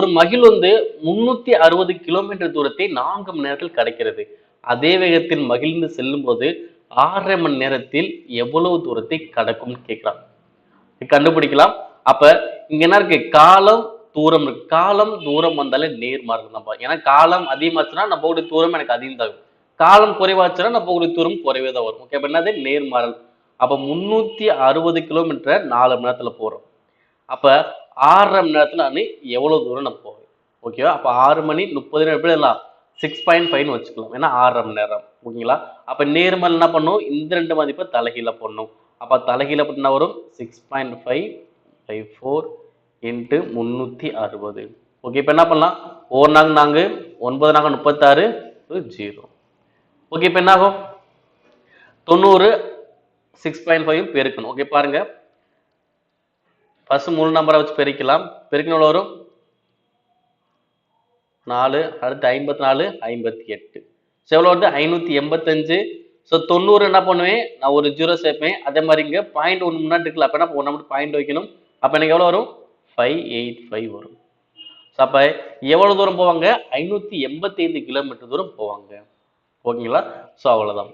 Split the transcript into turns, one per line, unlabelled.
ஒரு மகிழ் வந்து 360 கிலோமீட்டர் தூரத்தை 4 மணி நேரத்தில் கடக்கிறது. அதே வேகத்தில் மகிழ்ந்து செல்லும் போது 6.5 மணி நேரத்தில் எவ்வளவு தூரத்தை கடக்கும்னு கேட்கிறான். கண்டுபிடிக்கலாம். அப்ப இங்க என்ன இருக்கு? காலம், தூரம் இருக்கு. காலம், தூரம் வந்தாலே நேர்மாறல் தான். ஏன்னா காலம் அதிகமாச்சுன்னா நம்ம போகக்கூடிய தூரம் எனக்கு அதிகம் தான். காலம் குறைவாச்சுன்னா நம்ம போகக்கூடிய தூரம் குறைவே தான் வரும். ஓகே, அப்ப என்னது? நேர்மாறல். அப்ப 360 கிலோமீட்டரை 4 மணி நேரத்துல போறோம். அப்ப 6.5 மணி நேரத்துல நான் எவ்வளவு தூரம் நான் போவேன்? ஓகேவா? அப்ப 6 மணி 30 எப்படி எழுதலாம்? 6.5ன்னு வச்சுக்கலாம். ஏன்னா 6.5 மணி நேரம். ஓகேங்களா? அப்ப நேர்மாறல் என்ன பண்ணும்? இந்த 2 மதிப்பை தலைகீழ போடணும். அப்ப தலைகீழ போட்டா வரும் 6.5/4 இன்ட்டு 360. ஓகே, இப்ப என்ன பண்ணலாம்? 4 நாங்க 4, 9 நாங்க 36, 0. ஓகே, இப்ப என்ன ஆகும்? 90 6.5 பெருக்கணும். ஓகே, பாருங்க. ஃபர்ஸ்ட் முழு நம்பரை வச்சு பெருக்கலாம். பெருக்கணும் எவ்வளவு வரும்? 4, அடுத்து 54, 58. ஸோ எவ்வளோ வருது? 585. ஸோ 90 என்ன பண்ணுவேன்? நான் ஒரு 0 சேர்ப்பேன். அதே மாதிரி இங்க 0.1 முன்னாடி இருக்குல்ல, அப்ப என்ன நம்ம பாயிண்ட் வைக்கணும். அப்ப எனக்கு எவ்வளவு வரும்? 585 வரும். ஸோ அப்ப எவ்வளவு தூரம் போவாங்க? 585 கிலோமீட்டர் தூரம் போவாங்க. ஓகேங்களா? ஸோ அவ்வளவுதான்.